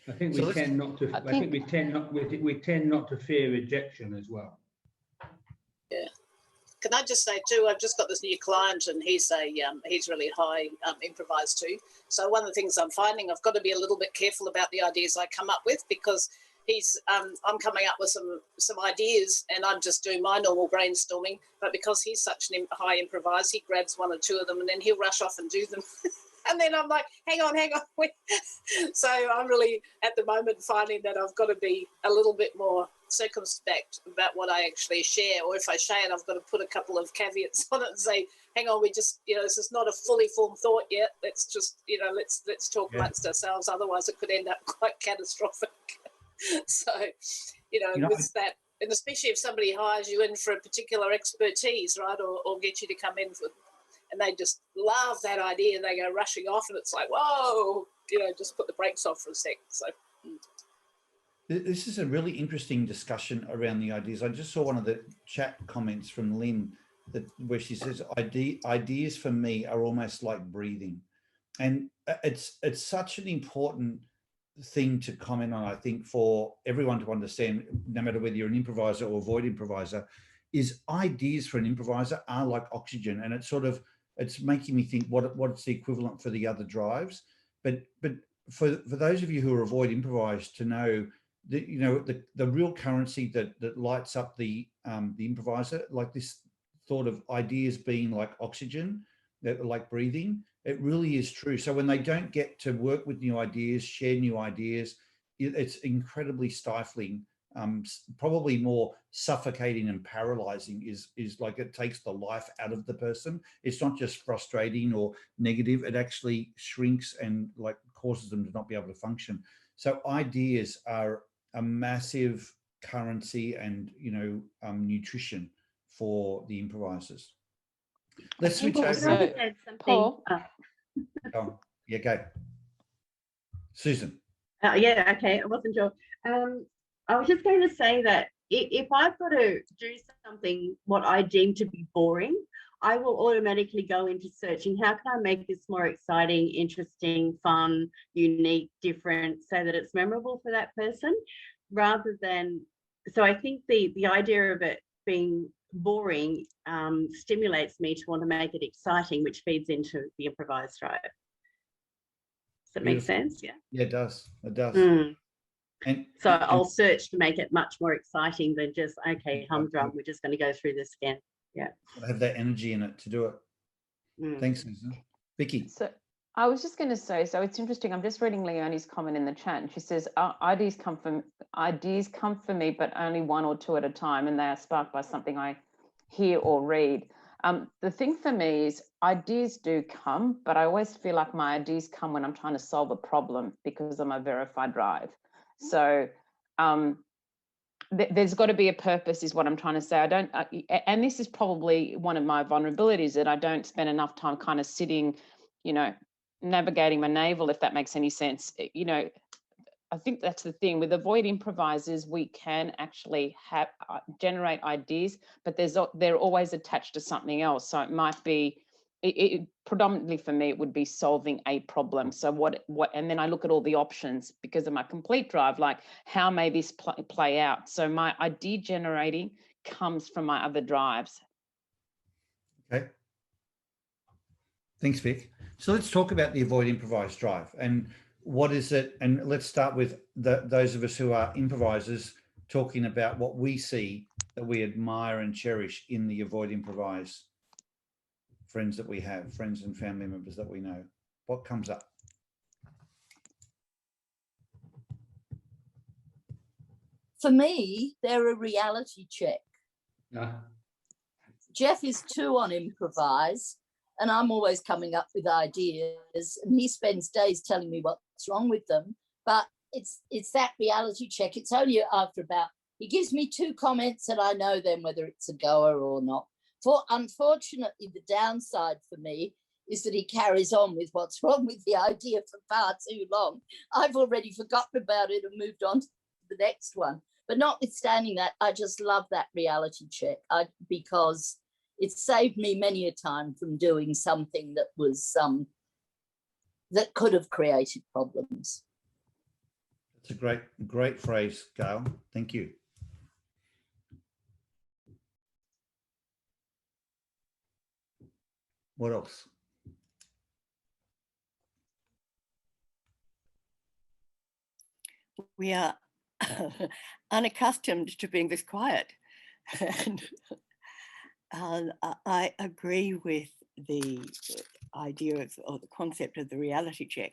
I think So we tend not to. I think we tend not to fear rejection as well. Yeah. Can I just say too? I've just got this new client, and he's really high improvised too. So one of the things I'm finding, I've got to be a little bit careful about the ideas I come up with, because I'm coming up with some ideas, and I'm just doing my normal brainstorming. But because he's such an high improviser, he grabs one or two of them, and then he'll rush off and do them. And then I'm like, hang on. So I'm really, at the moment, finding that I've got to be a little bit more circumspect about what I actually share. Or if I share it, I've got to put a couple of caveats on it and say, hang on, this is not a fully formed thought yet. Let's just, let's talk amongst ourselves. Otherwise, it could end up quite catastrophic. So, with that, and especially if somebody hires you in for a particular expertise, right, or get you to come in for, and they just love that idea and they go rushing off, and it's like, whoa, just put the brakes off for a sec. So this is a really interesting discussion around the ideas. I just saw one of the chat comments from Lynn where she says, ideas for me are almost like breathing. And it's such an important thing to comment on, I think, for everyone to understand, no matter whether you're an improviser or avoid improviser, is ideas for an improviser are like oxygen. And it's making me think what's the equivalent for the other drives. But for those of you who are avoid improvise, to know that, the real currency that lights up the improviser, like this thought of ideas being like oxygen, like breathing, it really is true. So when they don't get to work with new ideas, share new ideas, it's incredibly stifling. Probably more suffocating and paralyzing is like it takes the life out of the person. It's not just frustrating or negative. It actually shrinks and like causes them to not be able to function. So ideas are a massive currency and, nutrition for the improvisers. Let's switch over. Paul. Oh, yeah, go. Susan. Yeah, okay. I wasn't sure. I was just going to say that if I've got to do something what I deem to be boring, I will automatically go into searching, how can I make this more exciting, interesting, fun, unique, different, so that it's memorable for that person, rather than, so I think the idea of it being boring stimulates me to want to make it exciting, which feeds into the improvised drive. Does that make sense? Yeah. Yeah, it does. It does. And so I'll search to make it much more exciting than just, okay, humdrum, we're just going to go through this again. Yeah. Have that energy in it to do it. Thanks, Susan. Vicky. So I was just going to say, so it's interesting. I'm just reading Leonie's comment in the chat, and she says, ideas come for me, but only one or two at a time, and they are sparked by something I hear or read. The thing for me is ideas do come, but I always feel like my ideas come when I'm trying to solve a problem, because I'm a verified drive. So there's got to be a purpose, is what I'm trying to say. I don't, and this is probably one of my vulnerabilities, that I don't spend enough time kind of sitting, navigating my navel, if that makes any sense. I think that's the thing with avoid improvisers. We can actually generate ideas, but they're always attached to something else. So it might be, predominantly for me, it would be solving a problem. So what, and then I look at all the options because of my complete drive, like how may this play out? So my idea generating comes from my other drives. Okay. Thanks, Vic. So let's talk about the avoid improvise drive and what is it? And let's start with those of us who are improvisers, talking about what we see that we admire and cherish in the avoid improvise friends that we have, friends and family members that we know. What comes up? For me, they're a reality check. Jeff is 2 on Improvise, and I'm always coming up with ideas, and he spends days telling me what's wrong with them. But it's that reality check. It's only after about, he gives me 2 comments and I know then whether it's a goer or not. Unfortunately, the downside for me is that he carries on with what's wrong with the idea for far too long. I've already forgotten about it and moved on to the next one. But notwithstanding that, I just love that reality check because it saved me many a time from doing something that was that could have created problems. That's a great phrase, Gail. Thank you. What else? We are unaccustomed to being this quiet. And I agree with the idea of, or the concept of the reality check,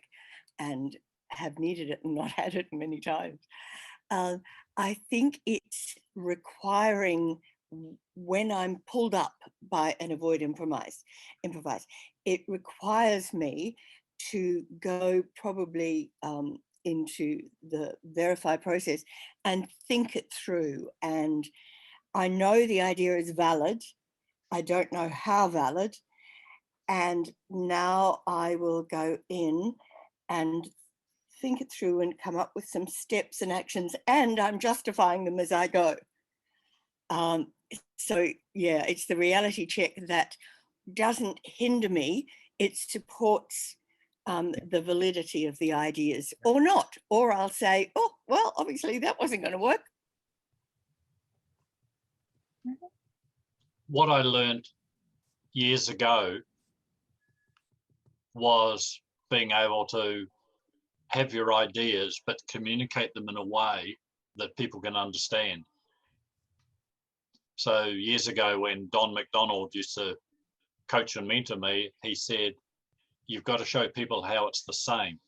and have needed it and not had it many times. I think it's requiring, when I'm pulled up by an avoid improvise, it requires me to go probably into the verify process and think it through. And I know the idea is valid. I don't know how valid. And now I will go in and think it through and come up with some steps and actions, and I'm justifying them as I go. So yeah, it's the reality check that doesn't hinder me. It supports the validity of the ideas, or not. Or I'll say, oh, well, obviously that wasn't going to work. What I learned years ago was being able to have your ideas, but communicate them in a way that people can understand. So years ago, when Don McDonald used to coach and mentor me, he said, you've got to show people how it's the same.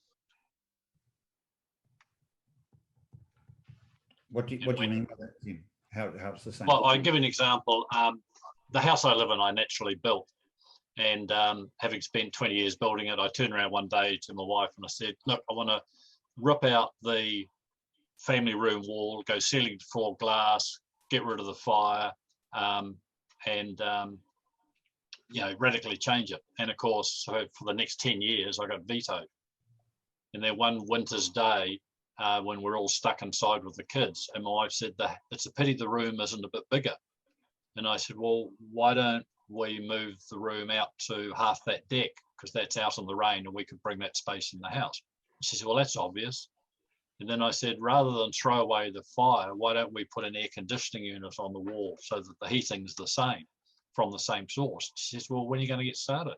What do you mean by that, Jim? How it's the same? Well, I'll give you an example. The house I live in, I naturally built. And having spent 20 years building it, I turned around one day to my wife and I said, look, I want to rip out the family room wall, go ceiling to floor glass, get rid of the fire, and you know, radically change it. And of course, so for the next 10 years, I got vetoed. And then one winter's day, when we're all stuck inside with the kids, and my wife said that it's a pity the room isn't a bit bigger. And I said, well, why don't we move the room out to half that deck, because that's out in the rain and we could bring that space in the house. She said, well, that's obvious. And then I said, rather than throw away the fire, why don't we put an air conditioning unit on the wall so that the heating's the same, from the same source? She says, well, when are you going to get started?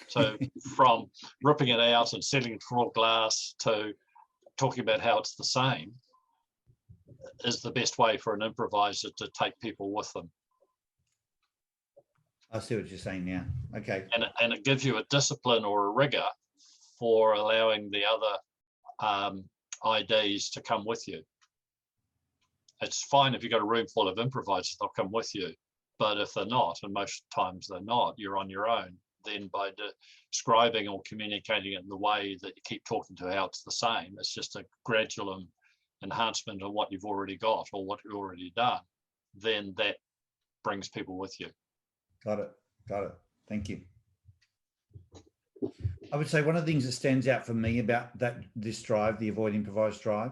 So from ripping it out and setting it floor glass to talking about how it's the same is the best way for an improviser to take people with them. I see what you're saying now. Okay. And it gives you a discipline or a rigor for allowing the other IDs to come with you. It's fine if you've got a room full of improvisers, they'll come with you. But if they're not, and most times they're not, you're on your own, then by describing or communicating it in the way that you keep talking to how it's the same, it's just a gradual enhancement of what you've already got or what you've already done, then that brings people with you. Got it. Thank you. I would say one of the things that stands out for me about this drive, the avoid improvise drive,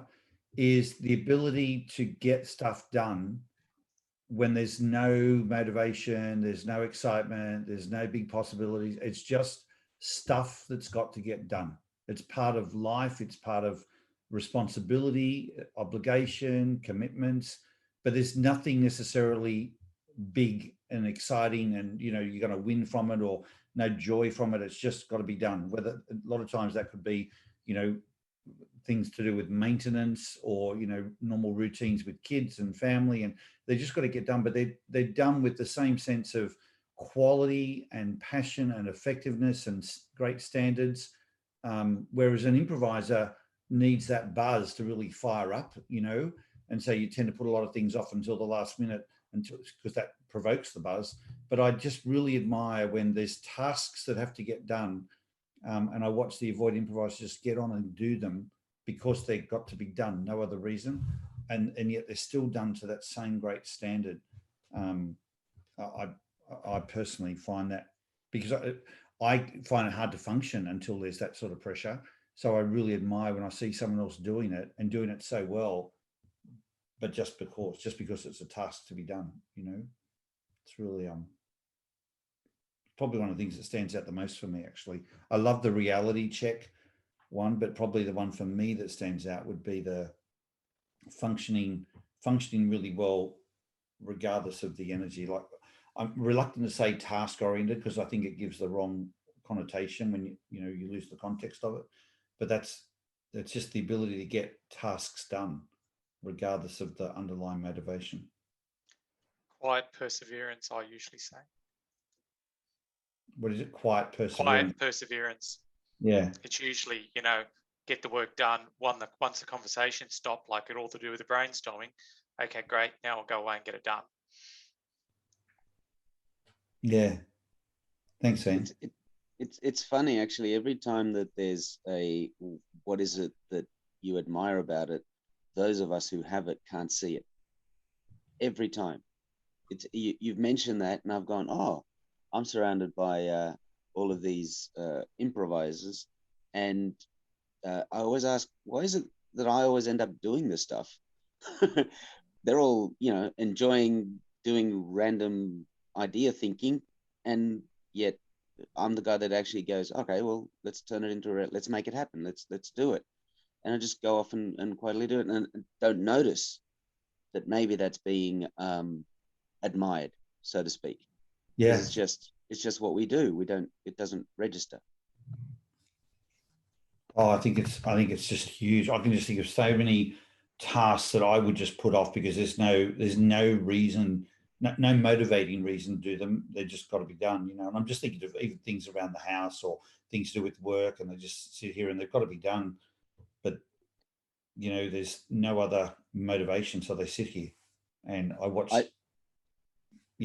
is the ability to get stuff done when there's no motivation, there's no excitement, there's no big possibilities. It's just stuff that's got to get done. It's part of life. It's part of responsibility, obligation, commitments, but there's nothing necessarily big and exciting and, you know, you're going to win from it or no joy from it. It's just got to be done. Whether a lot of times that could be, you know, things to do with maintenance or, you know, normal routines with kids and family, and they just got to get done, but they're done with the same sense of quality and passion and effectiveness and great standards. Whereas an improviser needs that buzz to really fire up, you know, And so you tend to put a lot of things off until the last minute, because that provokes the buzz. But I just really admire when there's tasks that have to get done, and I watch the Avoid Improvise just get on and do them because they've got to be done, no other reason, and yet they're still done to that same great standard. I personally find that, because I find it hard to function until there's that sort of pressure. So I really admire when I see someone else doing it and doing it so well, but just because it's a task to be done, you know. It's really probably one of the things that stands out the most for me, actually. I love the reality check one, but probably the one for me that stands out would be the functioning really well regardless of the energy. Like, I'm reluctant to say task oriented because I think it gives the wrong connotation when you lose the context of it. But that's just the ability to get tasks done regardless of the underlying motivation. Quiet perseverance, I usually say. What is it? Quiet perseverance. Quiet perseverance. Yeah. It's usually, get the work done once the conversation stopped, like it all to do with the brainstorming. Okay, great. Now I'll go away and get it done. Yeah. Thanks, Ian. It's funny, actually. Every time that there's what is it that you admire about it, those of us who have it can't see it. Every time. You've mentioned that, and I've gone, oh, I'm surrounded by all of these improvisers, and I always ask, why is it that I always end up doing this stuff? They're all, enjoying doing random idea thinking, and yet I'm the guy that actually goes, okay, well, let's turn it into let's make it happen. Let's do it. And I just go off and quietly do it, and don't notice that maybe that's being admired, so to speak. Yeah. It's just what we do. It doesn't register. Oh, I think it's just huge. I can just think of so many tasks that I would just put off because there's no reason, no motivating reason to do them. They just got to be done, And I'm just thinking of even things around the house or things to do with work, and they just sit here and they've got to be done. But there's no other motivation, so they sit here. And I watch.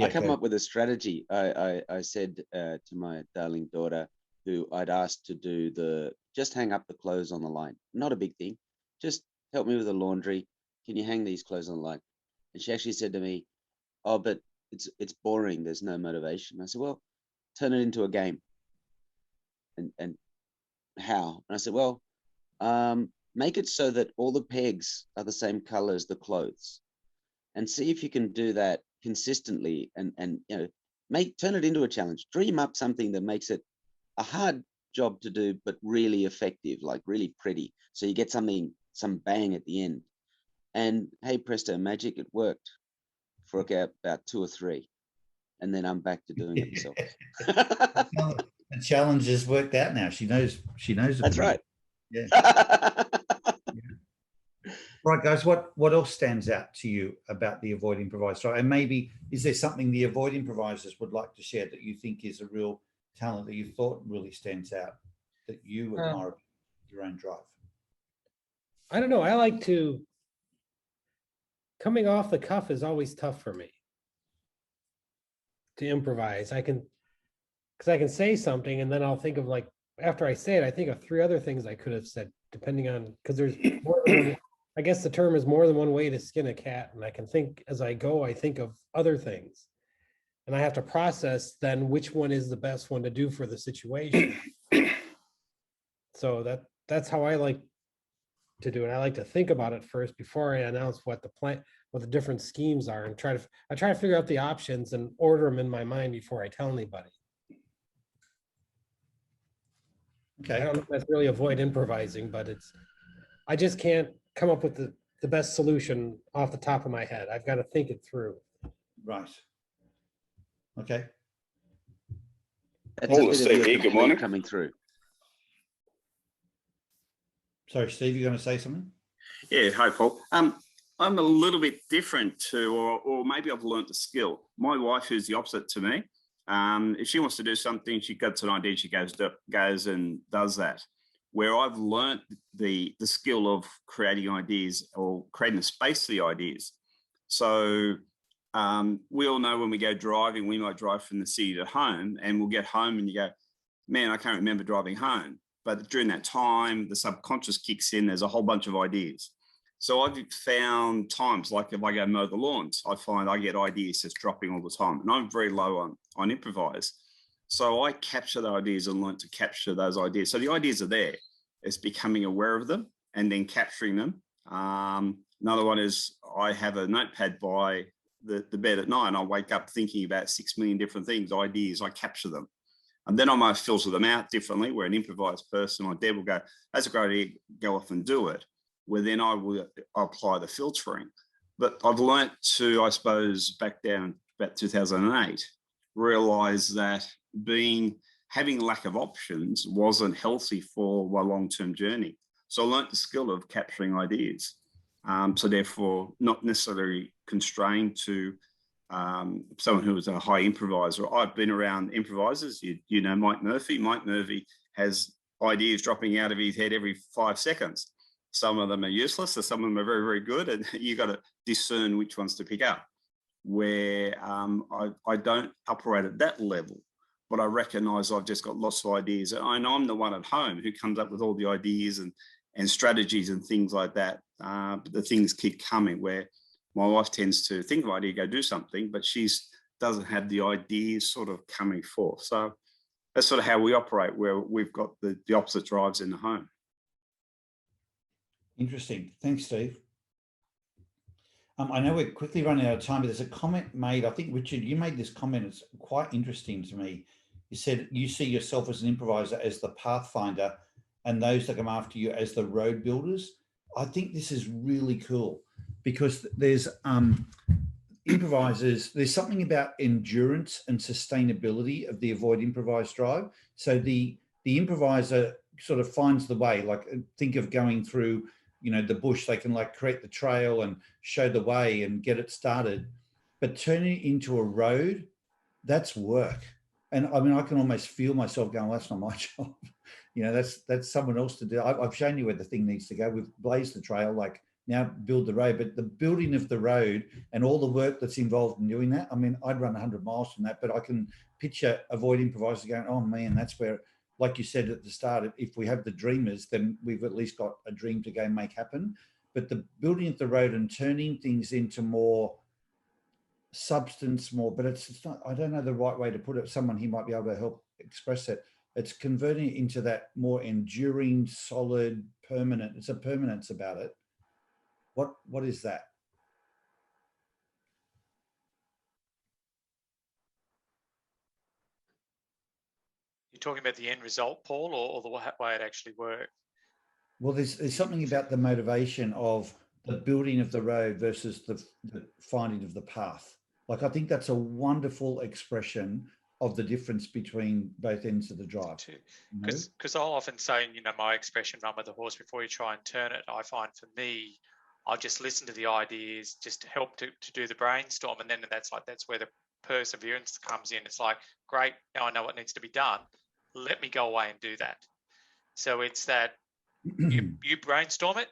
I come up with a strategy. I said to my darling daughter, who I'd asked to do just hang up the clothes on the line. Not a big thing. Just help me with the laundry. Can you hang these clothes on the line? And she actually said to me, oh, but it's boring. There's no motivation. I said, well, turn it into a game. And how? And I said, well, make it so that all the pegs are the same color as the clothes, and see if you can do that consistently, and turn it into a challenge. Dream up something that makes it a hard job to do, but really effective, like really pretty. So you get some bang at the end. And hey, presto magic, it worked for about 2 or 3. And then I'm back to doing it myself. The challenge has worked out now. She knows. That's right. Yeah. Right, guys, what else stands out to you about the Avoid Improvise? And maybe, is there something the Avoid Improvisers would like to share that you think is a real talent that you thought really stands out, that you admire your own drive? I don't know. I like to, coming off the cuff is always tough for me to improvise. because I can say something and then I'll think of, after I say it, I think of 3 other things I could have said, depending on, because there's more than one, I guess the term is more than one way to skin a cat. And I can think as I go, I think of other things. And I have to process then which one is the best one to do for the situation. So that's how I like to do it. I like to think about it first before I announce what the different schemes are, and I try to figure out the options and order them in my mind before I tell anybody. Okay. I don't know if that's really avoid improvising, but I just can't come up with the best solution off the top of my head. I've got to think it through. Right. Okay. Paul, Steve here. Good morning. Coming through. Sorry, Steve, you're going to say something? Yeah. Hi, Paul. I'm a little bit different or maybe I've learnt the skill. My wife is the opposite to me. If she wants to do something, she gets an idea, she goes and does that. where I've learnt the skill of creating ideas or creating a space for the ideas. So we all know when we go driving, we might drive from the city to home, and we'll get home and you go, man, I can't remember driving home. But during that time, the subconscious kicks in, there's a whole bunch of ideas. So I've found times, like if I go mow the lawns, I find I get ideas just dropping all the time. And I'm very low on Improvise. So I capture the ideas and learn to capture those ideas. So the ideas are there. It's becoming aware of them and then capturing them. Another one is I have a notepad by the bed at night, and I wake up thinking about 6 million different things, ideas, I capture them. And then I might filter them out differently, where an improvised person or Deb will go, that's a great idea, go off and do it. Where then I will apply the filtering. But I've learnt to, I suppose, back down about 2008, realize that having lack of options wasn't healthy for my long-term journey. So I learnt the skill of capturing ideas. So therefore, not necessarily constrained to someone who was a high improviser. I've been around improvisers, you know, Mike Murphy. Mike Murphy has ideas dropping out of his head every 5 seconds. Some of them are useless, so some of them are very, very good, and you got to discern which ones to pick up. Where I don't operate at that level, but I recognise I've just got lots of ideas, and I'm the one at home who comes up with all the ideas and strategies and things like that. But the things keep coming, where my wife tends to think of an idea, go do something, but she doesn't have the ideas sort of coming forth. So that's sort of how we operate, where we've got the opposite drives in the home. Interesting. Thanks, Steve. I know we're quickly running out of time, but there's a comment made. I think, Richard, you made this comment. It's quite interesting to me. You said you see yourself as an improviser, as the pathfinder, and those that come after you as the road builders. I think this is really cool, because there's improvisers, there's something about endurance and sustainability of the avoid improvise drive. So the improviser sort of finds the way, like think of going through, you know, the bush. They can like create the trail and show the way and get it started, but turning it into a road, that's work. And I mean, I can almost feel myself going, well, that's not my job. You know, that's someone else to do. I've shown you where the thing needs to go. We've blazed the trail, like now build the road, but the building of the road and all the work that's involved in doing that. I mean, I'd run 100 miles from that, but I can picture avoid improvisers going, oh man, that's where, like you said at the start, if we have the dreamers, then we've at least got a dream to go make happen. But the building of the road and turning things into more substance, more, but it's not, I don't know the right way to put it. Someone here might be able to help express it. It's converting it into that more enduring, solid, permanent. It's a permanence about it. What is that? You're talking about the end result, Paul, or the way it actually worked? Well, there's something about the motivation of the building of the road versus the finding of the path. Like, I think that's a wonderful expression of the difference between both ends of the drive. Because I'll often say, you know, my expression, run with the horse before you try and turn it. I find for me, I just listen to the ideas, just to help to do the brainstorm. And then that's where the perseverance comes in. It's like, great, now I know what needs to be done. Let me go away and do that. So it's that you brainstorm it.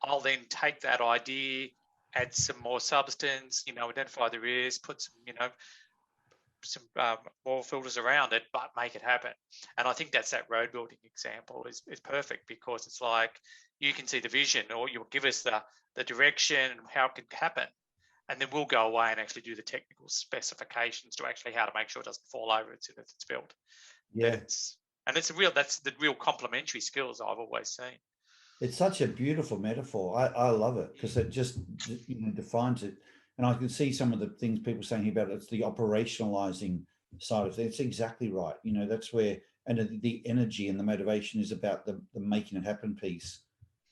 I'll then take that idea, add some more substance, you know, identify the areas, put some, you know, some more filters around it, but make it happen. And I think that's that road building example is perfect, because it's like you can see the vision, or you'll give us the direction and how it can happen. And then we'll go away and actually do the technical specifications to actually how to make sure it doesn't fall over as soon as it's built. Yeah. That's the real complementary skills I've always seen. It's such a beautiful metaphor. I love it, because it just, you know, defines it. And I can see some of the things people saying about it. It's the operationalizing side of it. It's exactly right. You know, that's where, and the energy and the motivation is about the making it happen piece.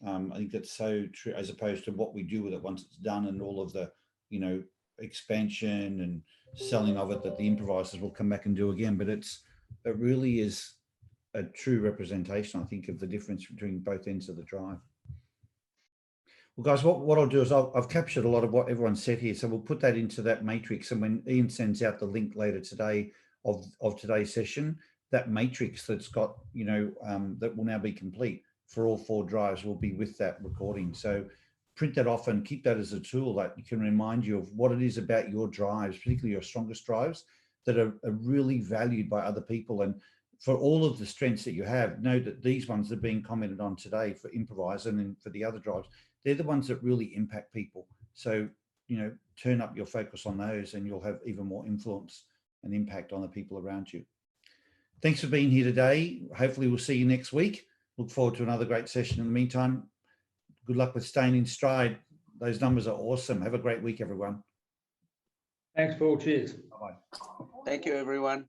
I think that's so true, as opposed to what we do with it once it's done, and all of the, you know, expansion and selling of it that the improvisers will come back and do again. But it really is a true representation, I think, of the difference between both ends of the drive. Well, guys, what I'll do is I've captured a lot of what everyone said here, so we'll put that into that matrix. And when Ian sends out the link later today of today's session, that matrix that's got, you know, that will now be complete for all 4 drives will be with that recording. So print that off and keep that as a tool that can remind you of what it is about your drives, particularly your strongest drives, that are really valued by other people. And for all of the strengths that you have, know that these ones that are being commented on today for Improvise and then for the other drives, they're the ones that really impact people. So, you know, turn up your focus on those and you'll have even more influence and impact on the people around you. Thanks for being here today. Hopefully we'll see you next week. Look forward to another great session. In the meantime, good luck with staying in stride. Those numbers are awesome. Have a great week, everyone. Thanks, Paul. Cheers. Bye-bye. Thank you, everyone.